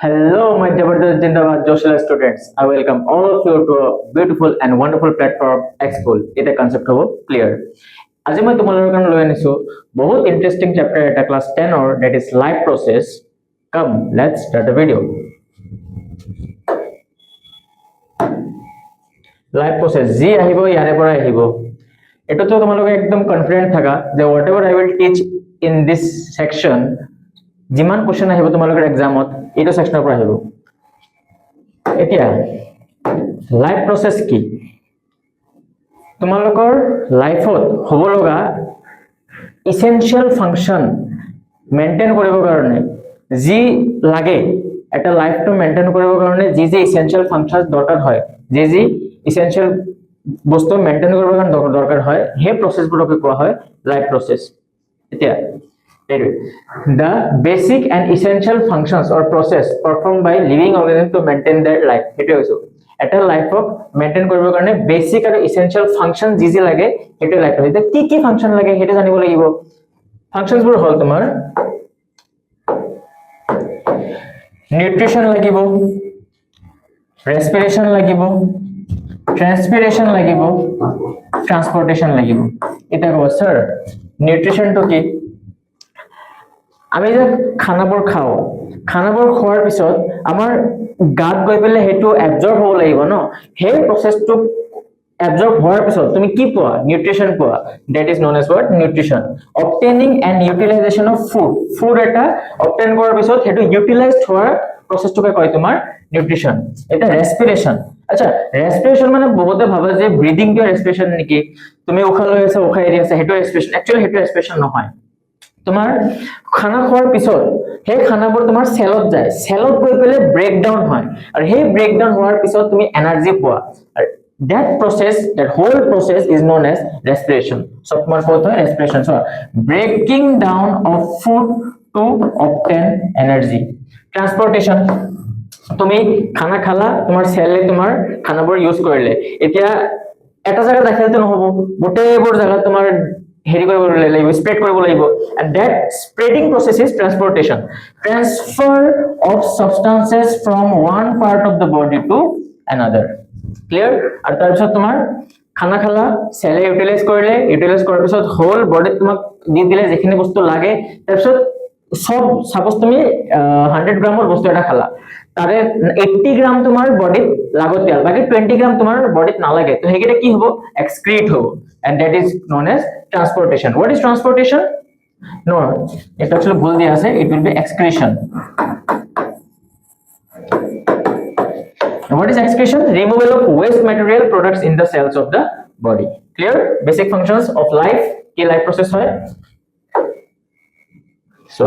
Hello, my Jabardast Jindabad Joshua students. I welcome all of you to a beautiful and wonderful platform X-School. এটা concept হবো clear. আজি মই তোমালোকৰ কাৰণে লৈ আনিছো বহুত ইন্টাৰেষ্টিং চেপ্টাৰ এটা class 10 or that is life process. Come, let's start the video. Life process যি আহিব ইয়াৰে পৰা আহিব। এটাতো তোমালোকে একদম কনফিডেন্ট থাকা যে whatever I will teach in this section যিমান কোশ্চেন আহিব তোমালোকৰ এক্সামত এইটো সেকশনৰ পৰা আহিব। এতিয়া লাইফ প্ৰসেস কি তোমালোকৰ লাইফত হ'ব লগা ইসেনশিয়াল ফাংশন মেইনটেইন কৰিবৰ কাৰণে যি লাগে এটা লাইফটো মেইনটেইন কৰিবৰ কাৰণে যি যি ইসেনশিয়াল ফাংশনস দৰকাৰ হয় যি ইসেনশিয়াল বস্তু মেইনটেইন কৰিবৰ কাৰণে দৰকাৰ হয় সেই প্ৰসেসবোৰকে কোৱা হয় লাইফ প্ৰসেস। এতিয়া the basic and essential functions or process performed by living organism to maintain their life হেতু হৈছে এটা লাইফক মেইনটেইন কৰিবৰ কাৰণে বেসিক আৰু এসেনশিয়াল ফাংশন যি যি লাগে হেতু লাইফ হৈছে কি কি ফাংশন লাগে হেতু জানিব লাগিব। ফাংশনস বোৰ হল তোমাৰ নিউট্ৰিশন লাগিব, ৰেসপিৰেশন লাগিব, ট্ৰান্সপিৰেশন লাগিব, ট্ৰান্সপোৰ্টেশন লাগিব। এটা কব স্যাৰ নিউট্ৰিশন তো কি আমি যে খানাবোৰ খাও খানাবোৰ খোৱাৰ পিছত আমাৰ গাত গৈ পেলে হেতু এবজৰ্ব হ'ব লাগিব ন সেই প্ৰসেসটো এবজৰ্ব হোৱাৰ পিছত তুমি কি পোৱা নিউট্ৰিশন পোৱা that is known as what nutrition obtaining and utilization of food এটা obtain কৰাৰ পিছত হেতু ইউটিলাইজড হোৱাৰ প্ৰসেসটোকে কয় তোমাৰ নিউট্ৰিশন। এটা ৰেসপিৰেশন আচ্ছা ৰেসপিৰেশন মানে বহুতে ভাবে যে ব্ৰিথিং টো ৰেসপিৰেশন নেকি তুমি উশাহ লৈ আছা উশাহ এৰি আছা হেতু ৰেসপিৰেশন একচুয়ালি হেতু ৰেসপিৰেশন নহয়। তোমাৰ খানা খোৱাৰ পিছত সেই খানাবোৰ তোমাৰ সেলত যায় সেলত গৈ পেলে ব্ৰেকডাউন হয় আৰু সেই ব্ৰেকডাউন হোৱাৰ পিছত তুমি এনাৰ্জি পোৱা আৰু that whole process is known as respiration. So তোমার কত হয় respiration so breaking down of food to obtain energy. Transportation তুমি খানা খালা তোমার সেলে তোমার খানাবোৰ ইউজ কৰিলে এতিয়া এটা জায়গা দেখাইতে নহব গোটেইবোৰ জায়গা তোমাৰ হেৰি কৰিব লাগিব স্প্ৰেড কৰিব লাগিব and that spreading process is transportation transfer of substances from one part of the body to another clear আর তাৰ পিছত তোমাৰ খানা খালা সেলে ইউটিলাইজ কৰাৰ পিছত হোল বডি তোমাক দি দিলে যেখিনি বস্তু লাগে তাৰ পিছত সব সাপোজ তুমি 100 গ্ৰামৰ বস্তু এটা খালা তাৰে 80 গ্ৰাম তোমাৰ বডিত লাগতিয়াল বাকি 20 গ্ৰাম তোমাৰ বডিত নালাগে তো হেগিটা কি হ'ব এক্সক্রিট হ'ব and that is known as transportation. What is transportation? No, it actually bhul diya ase it will be excretion. What is excretion? Removal of waste material products in the cells of the body. Clear? Basic functions of life ki life process hoy so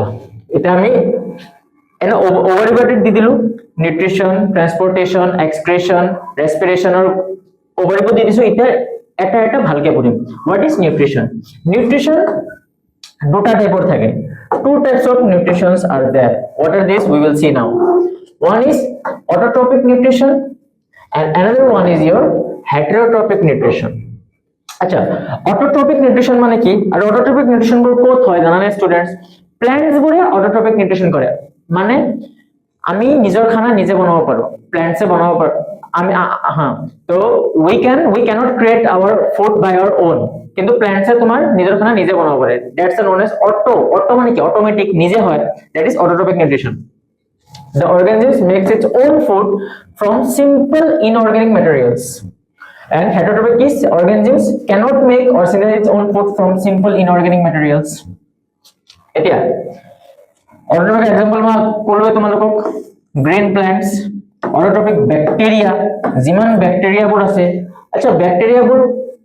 eta ami ena overview di dilu nutrition transportation excretion respiration or overview di disu eta এটা এটা ভালকে পড়িম what is nutrition দুটা টাইপৰ থাকে two types of nutritions are there what are these we will see now one is autotrophic nutrition and another one is your heterotrophic nutrition আচ্ছা autotrophic nutrition মানে কি আৰু autotrophic nutrition বোৰ ক'ত হয় জানানে স্টুডেন্টস প্ল্যান্টস বোৰে autotrophic nutrition কৰে মানে আমি নিজৰ খানা নিজে বনাব পাৰো প্ল্যান্টসে বনাব পাৰো আমি তো we cannot create our food by our own কিন্তু প্ল্যান্টসে তোমাৰ নিজৰ খানা নিজে বনাব পাৰে that's known as auto মানে কি অটোমেটিক নিজে হয় that is autotrophic nutrition the organism makes its own food from simple inorganic materials and heterotrophic is organisms cannot make or synthesize its own food from simple inorganic materials এতিয়া autotrophic example ma কলবে তোমালোকক green plants autotrophic bacteria জিমান bacteria বোৰ আছে আচ্ছা bacteria বোৰ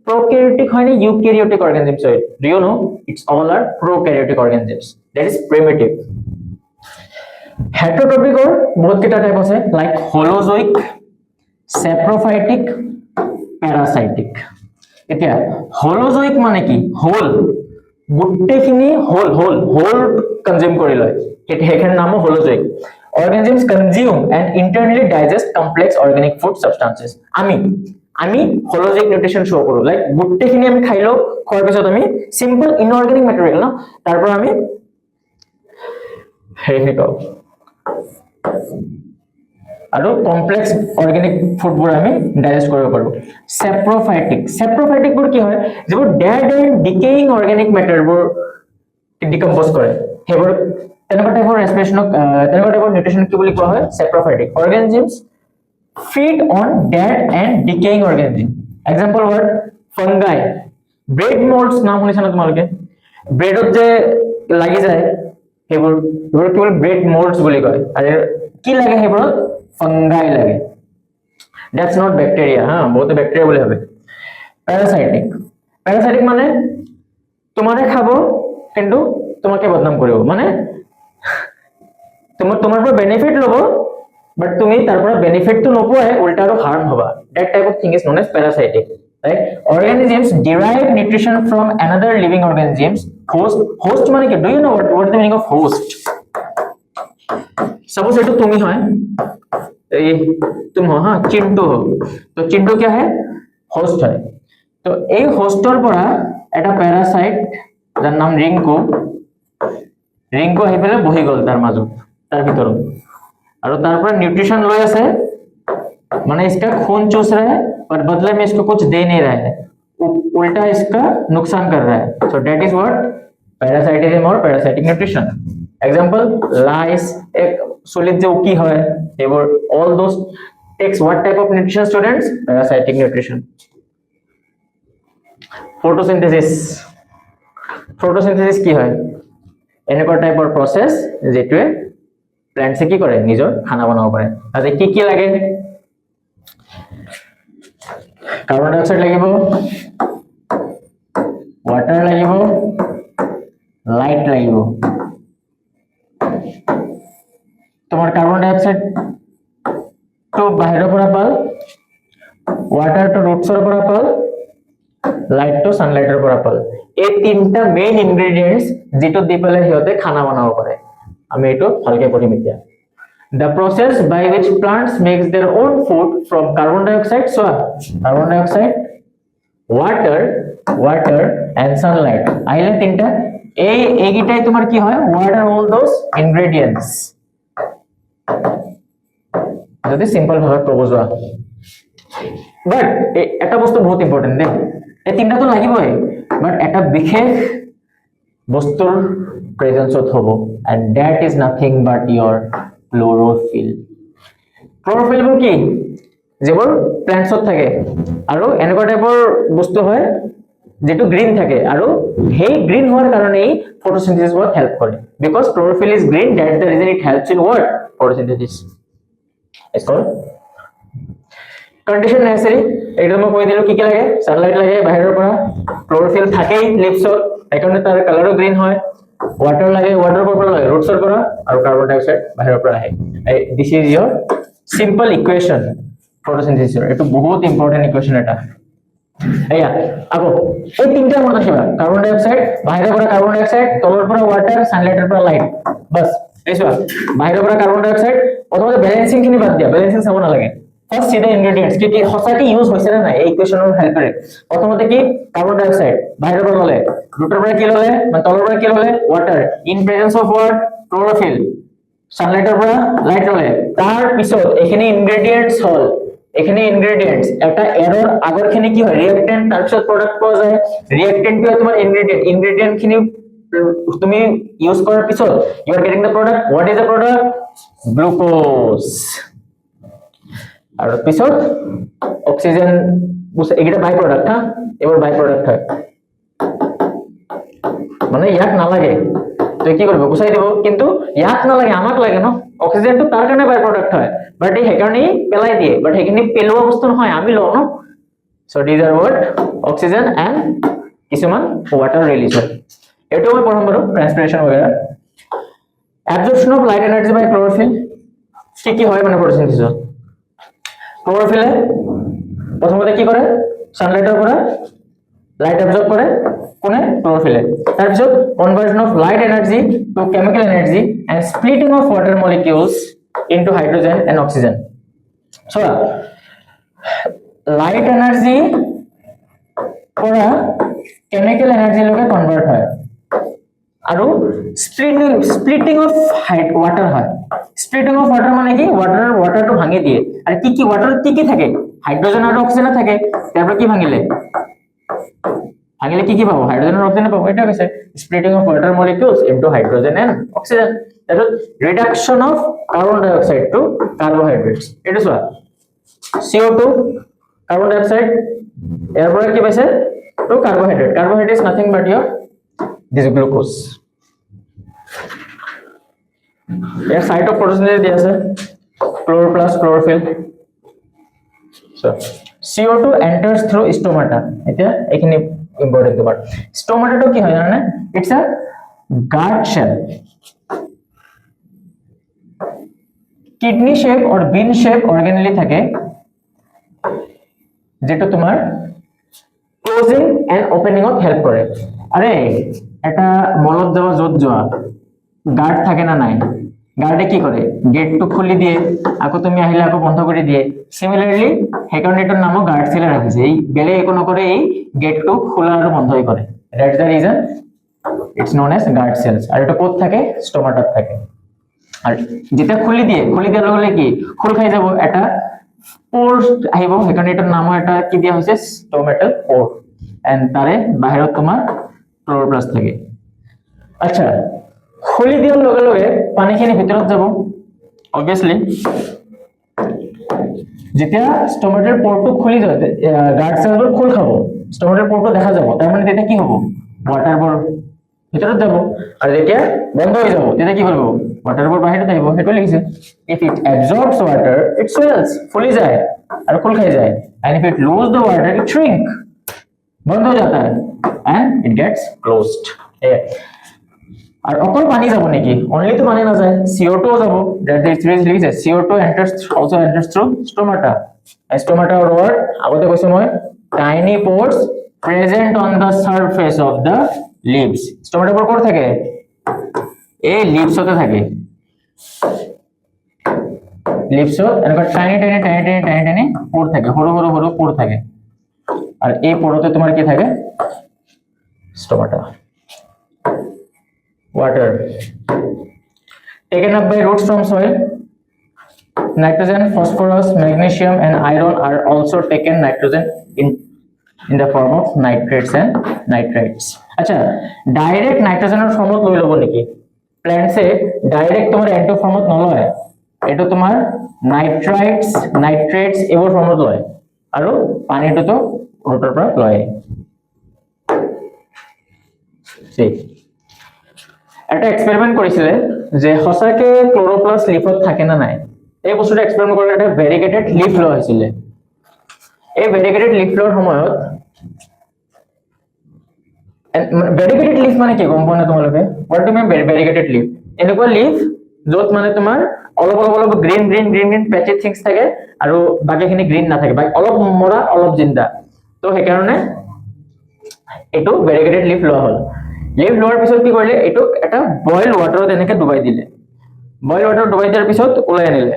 prokaryotic হয় না eukaryotic organisms হয় do you know it's all are prokaryotic organisms that is primitive heterotrophic or বহুত কেটা টাইপ আছে like holozoic saprophytic parasitic এতিয়া holozoic মানে কি হোল গুটেখিনি হোল কনজিউম কৰি লয় হেখান নাম holozoic organisms consume and internally digest complex organic food substances আমি holozoic nutrition show কৰো লাইক গুটেখিনি আমি খাইলো খোৱাৰ পিছত আমি সিম্পল ইনঅৰ্গানিক ম্যাটেৰিয়েল ন তাৰপৰ আমি হেৰি পাও আৰু কমপ্লেক্স অৰ্গেনিক ফুডবোৰ আমি ডাইজেষ্ট কৰিব পাৰোঁ চেপ্ৰফাইটিকবোৰ কি হয় যিবোৰ ডেড এণ্ড ডিকেইং অৰ্গেনিক মেটাৰবোৰ ডিকম্প'জ কৰে সেইবোৰ তেনেকুৱা টাইপৰ ৰেস্পিৰেশ্যনক তেনেকুৱা টাইপৰ নিউট্ৰিশ্যন কি বুলি কোৱা হয় চেপ্ৰফাইটিক অৰ্গেনিজমছ feed on dead and decaying organism example word fungi bread molds নাম শুনিছা না তোমালোকে ব্ৰেডত যে লাগি যায় সেইবোৰ কেৱল ব্ৰেড molds বুলি কয় আৰু কি লাগে সেইবোৰত fungi লাগে that's not bacteria হা বহুত ব্যাকটেৰিয়া বুলি ভাবে parasitic মানে তোমাৰে খাব কিন্তু তোমাকে বদনাম কৰিব মানে তোমাৰ পৰা বেনিফিট ল'ব but তুমি তাৰ পৰা বেনিফিট তো নপোৱাই উল্টা আৰু হাৰ্ম হবা that type of thing is known as parasitic right organisms derive nutrition from another living organisms host মানে কি do you know what is the meaning of host suppose eto tumi hoy ei tum ho ha chintu ho to chintu kya hai host hai to ei hostor pora eta parasite jar naam rinko ahi pele bohi gol tar majot tar bhitor और तार पर nutrition लो ऐसे माने इसका खून चूस रहा है पर बदले में इसको कुछ दे नहीं रहा है उल्टा इसका नुकसान कर रहा है so that is what parasitism और पैरासाइटिक न्यूट्रिशन एग्जांपल लाइस एक सॉलिड जो की है they were all those takes what type of nutrition students parasitic nutrition photosynthesis কি হয় এনেকুৱা টাইপৰ প্ৰসেস যেটোৱে প্ল্যান্টসে কি কৰে নিজৰ খানা বনাব পাৰে তাতে কি লাগে কাৰ্বন ডাই অক্সাইড লাগিব ওয়াটাৰ লাগিব লাইট লাগিব তোমাৰ কাৰ্বন ডাই অক্সাইড তো বাহিৰৰ পৰা পাল ওয়াটাৰ তো ৰুটছৰ পৰা পাল লাইট তো সানলাইটৰ পৰা পাল এই তিনটা মেইন ইনগ্ৰেডিয়েন্টস যেটো দি পেলাই হিয়তে খানা বনাব পাৰে আমি এটো ভালকে পঢ়িম এতিয়া the process by which plants makes their own food from carbon dioxide so carbon dioxide water and sunlight আইলে তিনটা এই গিটাই তোমার কি হয় what are all those ingredients যদি সিম্পল ভাবে কব যোৱা বাট এটা বস্তু বহুত ইম্পৰ্টেন্ট দেখ এই তিনটা তো লাগিবই বাট এটা বিশেষ বস্তুৰ প্ৰেজেন্সত হ'ব and that is nothing but your chlorophyll বোৰ কি যেবোৰ প্ল্যান্টছত থাকে আৰু এনেকুৱা টাইপৰ বস্তু হয় যেটো গ্ৰীন থাকে আৰু সেই গ্ৰীন হোৱাৰ কাৰণে ফটোসিনথেসিস বহুত হেল্প কৰে because chlorophyll is green that's the reason it helps in what photosynthesis is called condition necessary একদম মই কৈ দিলো কি লাগে সানলাইট লাগে বাহিৰৰ পৰা chlorophyll থাকেই লিভছত একাৰণে তাৰ কালাৰও গ্ৰীন হয় water লাগে water পৰা লাগে rootsৰ পৰা আৰু carbon dioxide বাহিৰৰ পৰা আহে this is your simple equation photosynthesis এটো বহুত ইম্পৰ্টেন্ট ইকুৱেচন এটা এয়া আকৌ এই তিনটা মনত ৰাখিবা carbon dioxide বাহিৰৰ পৰা carbon dioxide তলৰ পৰা water সানলাইটৰ পৰা লাইট বাস এইছোৱা বাহিৰৰ পৰা carbon dioxide প্ৰথমতে ব্যালেন্সিং খিনি বাদ দিয়া ব্যালেন্সিং চাব নালাগে ফাৰ্স্ট সি দ্য ইনগ্ৰেডিয়েন্টস কি হসাকি ইউজ হৈছে না এই ইকুয়েশনৰ হেল্পৰে প্ৰথমতে কি কাৰ্বন ডাই অক্সাইড বাহিৰৰ পৰা ললে ৰুটৰ পৰা কি ললে মানে তলৰ পৰা কি ললে water in presence of what chlorophyll সানলাইটৰ পৰা লাইট ললে তাৰ পিছত এখিনি ইনগ্ৰেডিয়েন্টস হল এখিনি ইনগ্ৰেডিয়েন্টস এটা এৰৰ আগৰখিনি কি হয় ৰিঅ্যাক্টেন্ট তাৰ পিছত প্ৰডাক্ট পোৱা যায় ৰিঅ্যাক্টেন্ট কি হয় তোমাৰ ইনগ্ৰেডিয়েন্ট খিনি তুমি ইউজ কৰাৰ পিছত you are getting the product what is the product glucose আর পিছত অক্সিজেন এগিটা বাই প্রোডাক্ট হ্যাঁ এবার বাই প্রোডাক্ট হয় মানে ইয়াক নালাগে তো কি করবে গুছাই দিব কিন্তু ইয়াক নালাগে আমাক লাগে ন অক্সিজেনটো তাৰ কাৰণে বাই প্ৰডাক্ট হয় বাট এই হেকাৰণে পেলাই দিয়ে বাট হেখিনি পেলোৱা বস্তু নহয় আমি লওঁ ন so these are what oxygen and কিছুমান ওয়াটার রিলিজ হয় এটো মই পঢ়াম বাৰু ট্ৰান্সপিৰেশন वगैरह absorption of light energy by chlorophyll কি হয় মানে ফটোসিনথেসিস ক্লোৰোফিলে প্ৰথমতে কি কৰে সানলাইটেৰ পৰা লাইট অ্যাবজর্ব করে কোনে ক্লোরোফিলে তার পিছত conversion of light energy to chemical energy and splitting of water molecules into hydrogen and oxygen so light energy পৰা কেমিক্যাল এনাৰ্জি লগে কনভাৰ্ট হয় আৰু স্প্লিটিং অফ ওয়াটার হয় স্প্লিটিং অফ ওয়াটার মানে কি ওয়াটারটো ভাঙি দিয়ে আর কি ওয়াটার কি থাকে হাইড্রোজেন আর অক্সিজেন থাকে তারপর কি ভাঙিলে কি পাবো হাইড্রোজেন আর অক্সিজেন পাবো এটা হচ্ছে splitting of water molecules into hydrogen and oxygen that is reduction of carbon dioxide to carbohydrates it is what CO2 carbon dioxide এরপরে কি পাইছে to carbohydrate is nothing but your this glucose এর site of photosynthesis দিয়া আছে chloroplast chlorophyll so CO2 enters through stomata এটা এখানে important তোমার স্টোমাটাটা কি হয় জানো না it's a guard cell kidney shape or bean shape organelle থাকে যেটা তোমার closing and opening of help করে আরে এটা মলদ যাওয়া জোত যাওয়া গার্ড থাকে না নাই গার্ডে কি করে গেট টু খুলি দিয়ে আকো তুমি আহিলে আকো বন্ধ করে দিয়ে সিমিলারলি হেকারণ এটার নামও গার্ড সেলে রাখিছে এই বেলে কোনো করে এই গেট টু খোলা আর বন্ধই করে that's the reason it's known as guard cells আর এটা কোথ থাকে স্টোমাটার থাকে আর যেটা খুলি দিয়ে লগে কি খোল খাই যাব এটা পোর আহিব হেকারণ এটার নামও এটা কি দিয়া হইছে স্টোমেটাল পোর এন্ড তারে বাহিৰত তোমাৰ ক্লোৰোপ্লাস্ট থাকে আচ্ছা খুলি দিয়াৰ লগে লগে পানিখিনি ভিতৰত যাব অবভিয়াসলি যেতিয়া স্টোমেটাল পোৰটো খুলি যায় গাৰ্ড সেলবোৰ খোল খাব স্টোমেটাল পোৰটো দেখা যাব তাৰ মানে এটা কি হ'ব ওয়াটাৰ বৰ ভিতৰত যাব আৰ যেতিয়া বন্ধ হৈ যাব তেতিয়া কি হ'ব ওয়াটাৰ বৰ বাহিৰত আহিব হেটো লিখিছে if it absorbs water it swells ফুলি যায় আর খোল খাই যায় and if it lose the water it shrink বন্ধ हो जाता है and it gets closed আর অকল পানি যাব নাকি অনলি তো পানি না যায় CO2 যাব দ্যাট ইজ লিখিছে CO2 also enters through stomata or what আগতে কৈছো মই tiny pores present on the surface of the leaves stomata পর কোন থাকে এই লিভস হতে থাকে লিভস এরকম টাইনি পোর থাকে হরো পোর থাকে আর এই পোরতে তোমার কি থাকে stomata water taken up by roots from soil nitrogen phosphorus magnesium and iron are also taken nitrogen in the form of nitrates and nitrites acha direct nitrogen or form লই লব নেকি plants এ direct তোমার এন্টো ফর্মত নলয় এটা তোমার nitrates এবোৰ ফৰ্মত লয় আৰু পানীটো তো ৰুটৰ পৰা লয় see একটা এক্সপেৰিমেন্ট কৰিছিলে যে হসাকে ক্লোৰোপ্লাস্ট লিফত থাকে না নাই এই বস্তুটা এক্সপেৰিমেন্ট কৰাৰ এটা ভেৰিগেটেড লিফ ল হৈছিল এই ভেৰিগেটেড লিফ লৰ সময়ত ভেৰিগেটেড লিফ মানে কি গম পোৱা না তোমালোকে what do mean variegated leaf এনেকুৱা লিফ যত মানে তোমাৰ অলপ গ্ৰীন প্যাচি থিংস থাকে আৰু বাকিখিনি গ্ৰীন নাথাকে বাকি অলপ মৰা অলপ জিন্দা তো সেই কাৰণে এটো ভেৰিগেটেড লিফ ল হ'ল লিভ লোৱাৰ পিছত কি কৰিলে এটো এটা বয়েল ওয়াটাৰত এনেকে ডুবাই দিলে বয়েল ওয়াটাৰ ডুবাই দিয়াৰ পিছত ওলাই আনিলে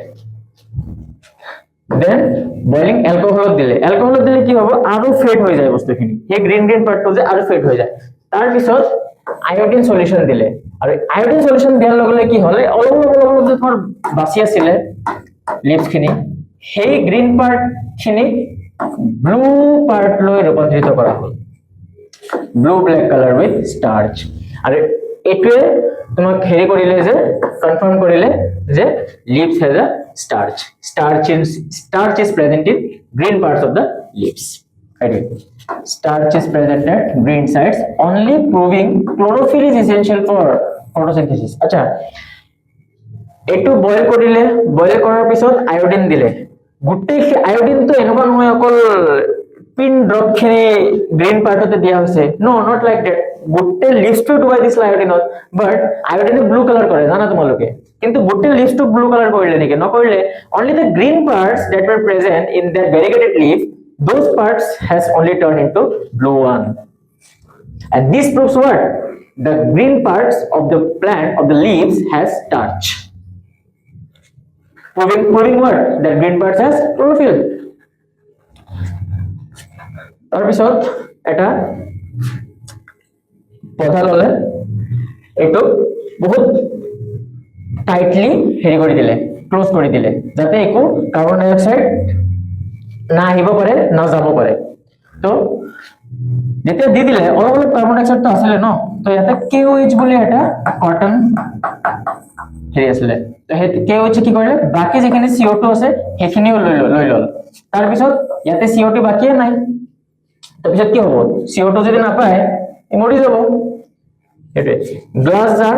দেন বয়েলিং এলকহলত দিলে কি হ'ব আৰু ফেড হৈ যায় বস্তুখিনি এই গ্ৰীন পাৰ্টটো যে আৰু ফেড হৈ যায় তাৰ পিছত আয়োডিন সলিউশন দিলে আৰু আয়োডিন সলিউশন দিয়াৰ লগে লগে কি হলে অলপ যে তোমাৰ বাচি আছিল লিভছখিনি সেই গ্ৰীন পাৰ্টখিনি ব্লু পাৰ্ট লৈ ৰূপান্তৰিত কৰা হ'ল blue black color with starch আৰ এটুয়ে তোমাক হেৰি কৰিলে যে কনফাৰ্ম কৰিলে যে leaves has a starch is present in green parts of the leaves right starch is present at green sides only proving chlorophyll is essential for photosynthesis আচ্ছা এটু বয়েল কৰিলে বয়েল কৰাৰ পিছত আয়োডিন দিলে গুটেই আয়োডিন তো এনেকুৱা নহয় অকল পিন ড্ৰপ খিনি গ্ৰীন পাৰ্টতে দিয়া হৈছে নো নট লাইক দ্যাট গুটে লিভস টু ডুবাই দিছ আয়োডিনত বাট আয়োডিনে ব্লু কালার কৰে জানা তোমালোকে কিন্তু গুটে লিভস টু ব্লু কালাৰ কৰিলে নেকি নকৰিলে only the green parts that were present in that variegated leaf those parts has only turned into blue one and this proves what the green parts of the plant of the leaves has starch proving what the green parts has chlorophyll তাৰপিছত এটা পথা ললে এটো বহুত tightly হেৰি কৰি দিলে, close কৰি দিলে, যাতে একো কাৰ্বন ডাই অক্সাইড না আহিব পাৰে না যাব পাৰে। তো যেতিয়া দি দিলে অলপ অলপ কাৰ্বন ডাই অক্সাইডটো আছিলে ন, তো ইয়াতে KOH বুলি এটা কটন হেৰি আছিলে, তো সেই KOH কি কৰিলে বাকি যিখিনি CO2 আছে সেইখিনিও লৈ ল'ল। তাৰপিছত ইয়াতে CO2 বাকিয়ে নাই, তাৰপিছত কি হ'ব, CO2 যদি নাপায় মৰি যাব। সেইটোৱে glass jar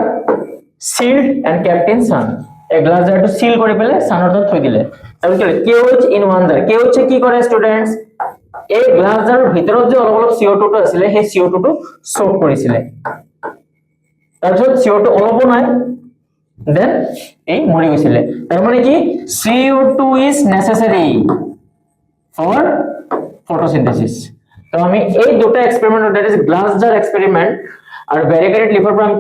sealed and kept in sun, এই গ্লাছ জাৰটো সিল কৰি পেলাই সানৰ তাত থৈ দিলে। তাৰপিছত KOH in one jar, KOH কি কৰে ষ্টুডেন্টস, এই গ্লাছ জাৰৰ ভিতৰত যে অলপ অলপ CO2 টো আছিলে সেই CO2 টো সোক কৰিছিলে, তাৰপিছত CO2 অলপো নাই, দেন এই মৰি গৈছিলে। তাৰ মানে কি CO2 is necessary for photosynthesis। তো আমি এই দুটা experiment, that is glass jar experiment আর ভ্যারিগেটেড লিভার ফ্রম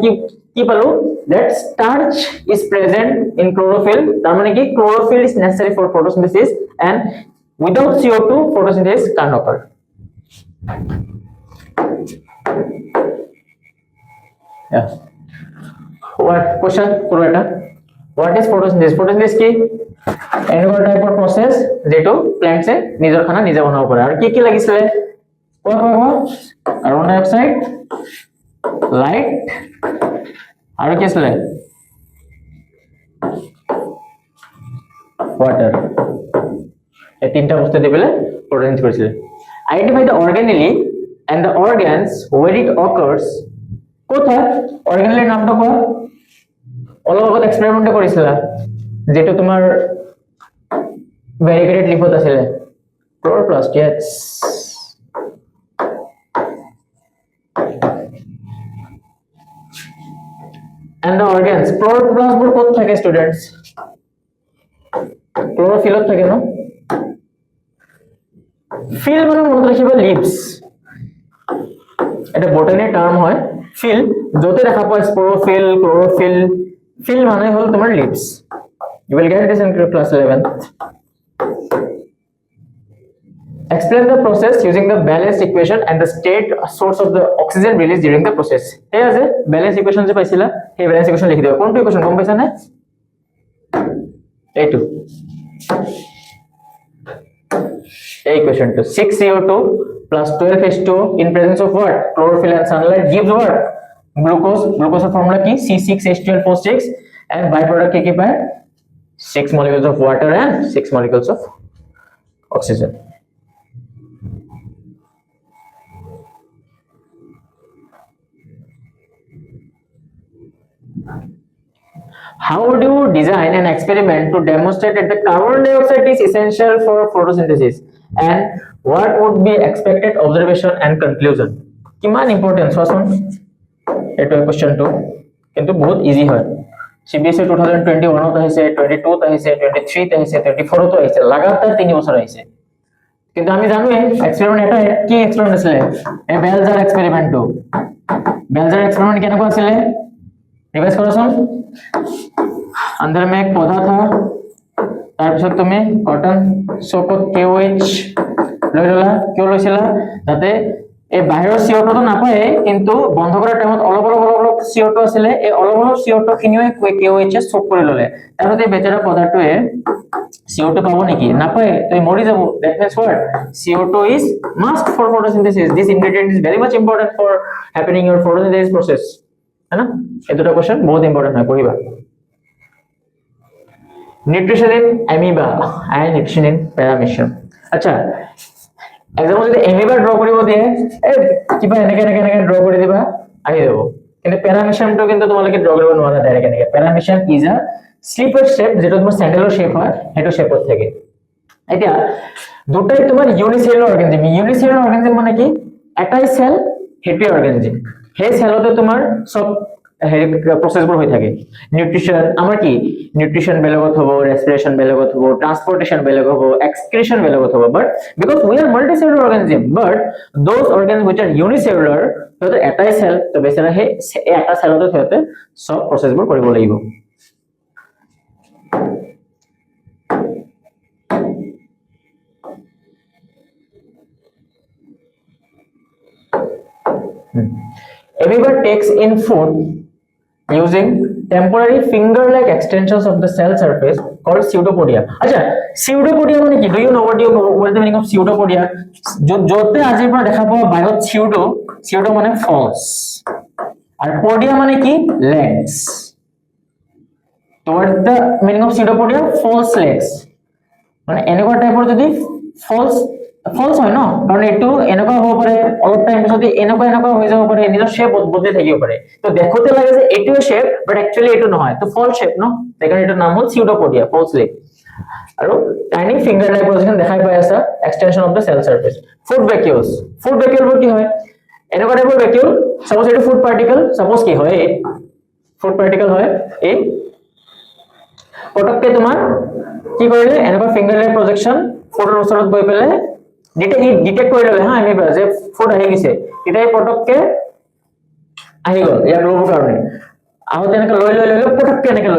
কি পালো, that starch is present in chlorophyll, তার মানে কি chlorophyll is necessary for photosynthesis and without CO2 photosynthesis can't occur। yeah, what question করো এটা, what is photosynthesis? photosynthesis কি এনেকুৱা টাইপৰ প্ৰসেস যেটো প্ল্যান্টসে নিজৰ খানা নিজে বনাব পাৰে। আৰু কি লাগিছিলে কাৰ্বন ডাই অক্সাইড, লাইট আৰু কি আছিলে ওয়াটাৰ, এই তিনটা বস্তু দি পেলে ফটোসিনথেসিস কৰিছিলে। Identify the organelle and the organs where it occurs, কোথায় অৰ্গানেলিৰ নামটো কোৱা, অলপ আগত এক্সপেৰিমেন্ট কৰিছিলা যেটো তোমাৰ ভ্যাৰিগেটেড লিফত আছিলে, ক্লোৰোপ্লাস্ট। yes, and the organs, ক্লোৰোপ্লাস্ট বোৰ ক'ত থাকে ষ্টুডেন্টস, ক্লোৰোফিলত থাকে ন। ফিল মানে মনত ৰাখিবা লিভস, এটা বটানি টার্ম হয় ফিল, যতে দেখা পায় স্পোরোফিল, ক্লোরোফিল, ফিল মানে হল তোমার leaves. You will get this in class 11th. Explain the process using the balanced equation and the state source of the oxygen released during the process. এই আছে balance equation যে পাইছিলা, সেই balance equation লিখি দিবা। কোনটো ইকুয়েশন গম পাইছা না, এইটো এই ইকুয়েশনটো 6CO2 plus 12H2 in presence of what, chlorophyll and sunlight gives what, glucose। glucose এর ফর্মুলা কি C6H12O6 and byproduct কি পায় 6 molecules of water and 6 molecules of oxygen। How would you design an experiment to demonstrate that the carbon dioxide is essential for photosynthesis, and what would be expected observation and conclusion? কিমান important সোয়াসন এটা question two, কিন্তু বহুত easy হয়। CBSE 2021 ত আহিছে, 22 ত আহিছে, 23 ত আহিছে, 24 ত আহিছে, লাগাতার 3 বছর আহিছে। কিন্তু আমি জানো এক্সপেরিমেন্ট এটা কি এক্সপেরিমেন্ট আছিল, এই বেলজার এক্সপেরিমেন্ট টু। বেলজার এক্সপেরিমেন্ট কেনেকুৱা আছিল, ৰিভাইজ কৰাচোন। अंदर में एक पौधा था, তাৰপিছত তুমি কটন সোপত KOH লৈ ললা, কিয় লৈছিলা, যাতে এই বাহিৰৰ CO2 তো নাপায়, কিন্তু বন্ধ কৰাৰ টাইমত অলপ অলপ অলপ অলপ CO2 আছিলে, এই অলপ অলপ CO2 খিনিও KOH এ সোপ কৰি ললে। তাৰপিছত এই বেচাৰা পদাৰ্থটোৱে CO2 পাব নেকি, নাপায়, তো মৰি যাব। that means what, CO2 is must for photosynthesis, this ingredient is very much important for happening your photosynthesis process, है ना। এই দুটো কোশ্চেন বহুত ইম্পর্টেন্ট হয়, পঢ়িবা। Nutrition in amoeba and nutrition in paramecium. আচ্ছা, এক্সাম্পল যদি অ্যামিবা ড্র কৰিব দিয়ে, এই কিবা এনেকে এনেকে এনেকে ড্ৰ কৰি দিবা আহি যাব, কিন্তু প্যাৰামিশনটো কিন্তু তোমালোকে ড্ৰ কৰিব নোৱাৰা ডাইৰেক্ট এনেকে। প্যাৰামিশন ইজ আ স্লিপাৰ শেপ, যেটা তোমাৰ স্যান্ডেলৰ শেপ হয়, সেইটো শেপত থাকে। এতিয়া দুটাই তোমাৰ ইউনিসেলুলাৰ অৰ্গানিজম। ইউনিসেলুলাৰ অৰ্গানিজম মানে কি, এটাই সেল হেপি অৰ্গানিজম, সেই সেলতে তোমাৰ সব প্ৰসেসবোৰ হৈ থাকে। নিউট্ৰিশন আমাৰ কি, নিউট্রিশন বেলেগত হ'ব, রেসপিরেশন বেলেগত হ'ব, ট্রান্সপোর্টেশন বেলেগ হ'ব, এক্সক্রিশন বেলেগত হ'ব। But because we are multicellular organism, but those organism which are unicellular, সিহঁতে এটাই সেল, তো বেচাৰা সেই এটা সেলতে সিহঁতে সব প্ৰসেসবোৰ কৰিব লাগিব। Amoeba takes in food using temporary finger like extensions of the cell surface called pseudopodia. আচ্ছা pseudopodia মানে কি? Do you know what is the meaning of pseudopodia? যতে আজিৰ পৰা দেখা পোৱা বায়ত pseudo মানে false আর podia মানে কি? legs. So what is the meaning of pseudopodia? False legs. মানে এনেকুৱা টাইপৰ যদি false হয় ন, কাৰণ এইটো এনেকুৱা হ'ব পাৰে অলপ টাইম পিছত এনেকুৱা হৈ যাব পাৰে, নিজৰ শেপ বদলি থাকিব পাৰে। তো দেখোতে লাগে যে এইটো শেপ বাট একচুয়ালি এইটো নহয়, তো ফলস শেপ ন, সেইকাৰণে এইটো নাম হ'ল pseudopodia, false leg। আৰু টাইনি ফিংগাৰ লাইক পজিশন দেখাই পাই আছা, extension of the cell surface. Food vacuoles কি হয়? এনেকুৱা টাইপৰ ভ্যাকুউল, সাপোজ এইটো ফুড পাৰ্টিকল, সাপোজ কি হয় ফুড পাৰ্টিকল হয় এই পটককে তোমাৰ কি কৰিলে এনেকুৱা ফিংগাৰ লাইক প্ৰজেকশন ফুডৰ ওচৰত গৈ পেলাই ডিটেক্ট কৰি ললে হা আমি যে ফুড আহি গৈছে, তেতিয়া পটককে আহি গল ইয়াৰ ল'বৰ কাৰণে আহোতে এনেকে লৈ পটককে এনেকে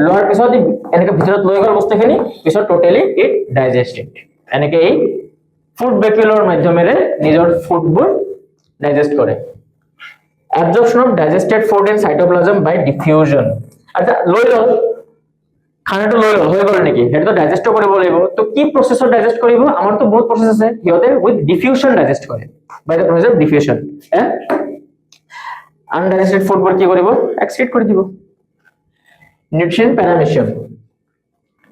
লোৱাৰ পিছত এনেকে ভিতৰত লৈ গল বস্তুখিনি, পিছত টোটালি ইট ডাইজেস্টেড। এনেকে এই ফুড ভ্যাকুউলৰ মাধ্যমেৰে নিজৰ ফুডবোৰ ডাইজেস্ট কৰে। absorption of digested food in cytoplasm by diffusion। আচ্ছা লৈ লল খানাটো লৈ লল হৈ গল নেকি, সেইটো ডাইজেস্ট কৰিব লাগিব, তো কি প্ৰসেছত ডাইজেস্ট কৰিব? আমাৰতো বহুত প্ৰসেস আছে, সিহঁতে উইথ ডিফিউশন ডাইজেস্ট কৰে, by the process of diffusion. Undigested food বোৰ কি কৰিব? এক্সক্ৰিট কৰি দিব। নিউট্ৰিশন প্যাৰামিশিয়াম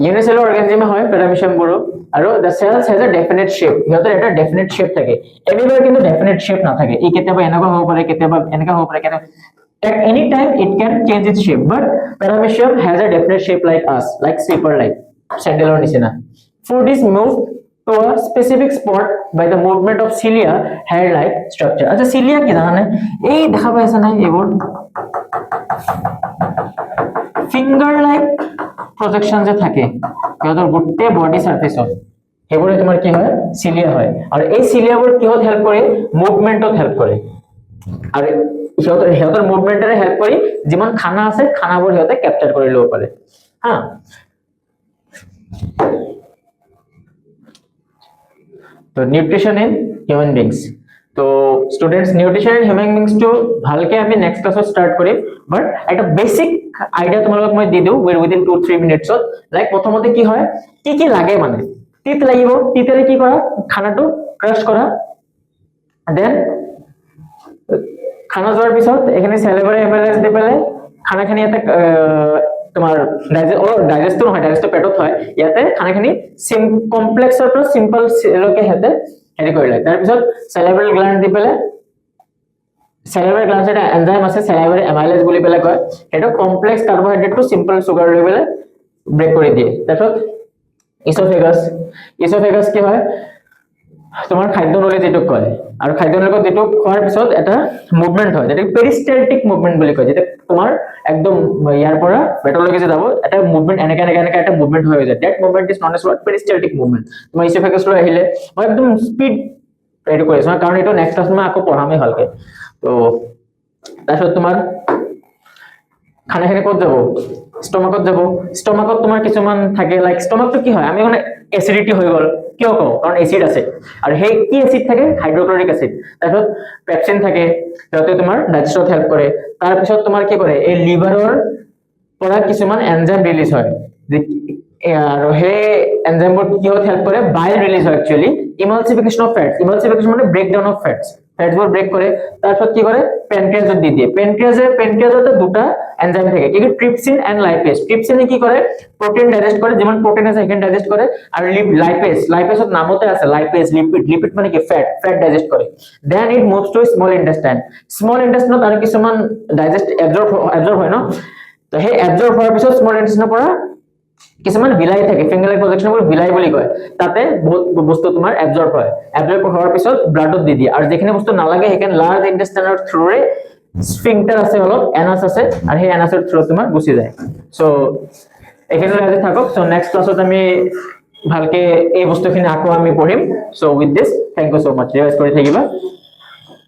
ইউনিসেলুলাৰ অৰ্গানিজম হয় প্যাৰামিশিয়াম বোৰ, আৰু the cells has a definite shape, সিহঁতৰ এটা definite shape থাকে। এনিমেলৰ কিন্তু definite shape নাথাকে, ই কেতিয়াবা এনেকুৱা হ'ব পাৰে, কেতিয়াবা এনেকুৱা হ'ব পাৰে, at any time it can change its shape, but paramecium has a definite shape like us, like slipper like sandalor nisina। Food is moved to a specific spot by the movement of cilia hair like structure। আচ্ছা cilia কি জানানে? এই দেখা পাইছা না এইবোৰ finger like প্ৰজেকশন যে থাকে সিহঁতৰ গোটেই বডি সাৰফেসত, সেইবোৰে তোমাৰ কি হয়? সিলিয়া হয়। আৰু এই সিলিয়াবোৰ কিহত হেল্প কৰে? মুভমেন্টত হেল্প কৰে। আৰু সিহঁতৰ মুভমেন্টৰে হেল্প কৰি যিমান খানা আছে খানাবোৰ সিহঁতে ক্যাপচাৰ কৰি ল'ব পাৰে হা। তো নিউট্ৰিশন ইন হিউম্যান বিংস, তো students nutrition in human beings টু ভালকে আমি নেক্সট ক্লাসত স্টাৰ্ট কৰিম, বাট একটা বেসিক আইডিয়া তোমালোকক মই দি দিও উইদিন 2-3 মিনিটছত। লাইক প্ৰথমতে কি হয়, কি লাগে মানে তিত লাগিব, তিতেৰে কি কৰা? খানাটো ক্ৰাশ কৰা, দেন খানা যোৱাৰ পিছত এখানে সেলেভাৰি এমএলএস দি পেলাই খানাখিনি এটা তোমাৰ ডাইজেস্টটো নহয়, ডাইজেস্ট পেটত হয়, ইয়াতে খানাখিনি কমপ্লেক্সৰ পৰা সিম্পল লৈকে হেতে হেৰি কৰি লয়। তাৰ পিছত সেলেভারি গ্ল্যান্ড দি পেলাই, সেলেভারি গ্ল্যান্ড এটা এনজাইম আছে সেলেভারি এমাইলেজ বুলি পেলাই কয়, এটা কমপ্লেক্স কাৰ্বোহাইড্ৰেটটো সিম্পল সুগাৰ লৈ পেলাই ব্ৰেক কৰি দিয়ে। তাৰপিছত ইসোফেগাস কি হয়? তোমাৰ খাদ্য নলী যেটো কয়, আৰু খাদ্য নলী যেটো খোৱাৰ পিছত এটা মুভমেন্ট হয়, যেটা পেৰিষ্টালটিক মুভমেন্ট বুলি কয়, যেটা তোমাৰ একদম ইয়াৰ পৰা পেটলৈকে যে যাব এটা মুভমেন্ট এনেকা এটা মুভমেন্ট হৈ যায়, that movement is known as peristaltic movement. তোমাৰ ইসোফেগাস লৈ আহিলে মই একদম স্পিড ৰেডি কৰিছো কাৰণ এইটো নেক্সট ক্লাস মই আকৌ পঢ়ামে ভালকে। তো তাৰপিছত তোমাৰ খানাখিনি ক'ত যাব? স্টমাকত যাব। স্টমাকত তোমাৰ কিছুমান থাকে, লাইক স্টমাকটো কি হয়? আমি মানে এসিডিটি হৈ গল, কিয় কওঁ? কাৰণ এসিড আছে, আৰু সেই কি এসিড থাকে? Hydrochloric acid. তাৰপিছত পেপচিন থাকে, সিহঁতে তোমাৰ ডাইজেস্টত হেল্প কৰে। তাৰপিছত তোমাৰ কি কৰে? এই লিভাৰৰ পৰা কিছুমান এনজাইম ৰিলিজ হয়, আৰু সেই এনজাইমবোৰ কিহত হেল্প কৰে? বাইল ৰিলিজ হয় actually. Emulsification of fats, emulsification মানে ব্ৰেকডাউন অফ ফ্যাটস, ফ্যাটসবোৰ ব্ৰেক কৰে। তাৰপিছত কি কৰে? পেনক্ৰিয়াজত দি দিয়ে। পেনক্ৰিয়াজতে দুটা এনজাইম থাকে, কি ট্ৰিপসিন এন্ড লাইপেজ। ট্ৰিপসিনে কি কৰে? প্ৰোটিন ডাইজেস্ট কৰে, যিমান প্ৰোটিন আছে সেইখিনি ডাইজেস্ট কৰে, আৰু লাইপেজত নামতে আছে লাইপেজ, লিপিড মানে কি? ফ্যাট ডাইজেস্ট কৰে। Then it moves to small intestine. Small ইন্টেস্টাইনত আৰু কিছুমান ডাইজেস্ট এবজৰ্ব হয় ন, তো সেই এবজৰ্ব হোৱাৰ পিছত স্মল ইন্টেস্টাইনৰ পৰা কিছুমান বিলাই থাকে, ফিংগাৰ লাইক প্ৰজেকশনবোৰ বিলাই বুলি কয়, তাতে বহুত বস্তু তোমাৰ এবজৰ্ব হয়। এবজৰ্ব হোৱাৰ পিছত ব্লাডত দি দিয়ে, আৰু যিখিনি বস্তু নালাগে সেইখিনি লাৰ্জ ইন্টেস্টাইনৰ থ্ৰুৰে স্ফিংটাৰ আছে, অলপ এনাস আছে, আৰু সেই এনাসৰ থ্ৰু তোমাৰ গুচি যায়। সো এখানে আজি থাকক। সো নেক্সট ক্লাসত আমি ভালকে এই বস্তুখিনি আকৌ আমি পঢ়িম। So with this thank you so much, revise কৰি থাকিবা।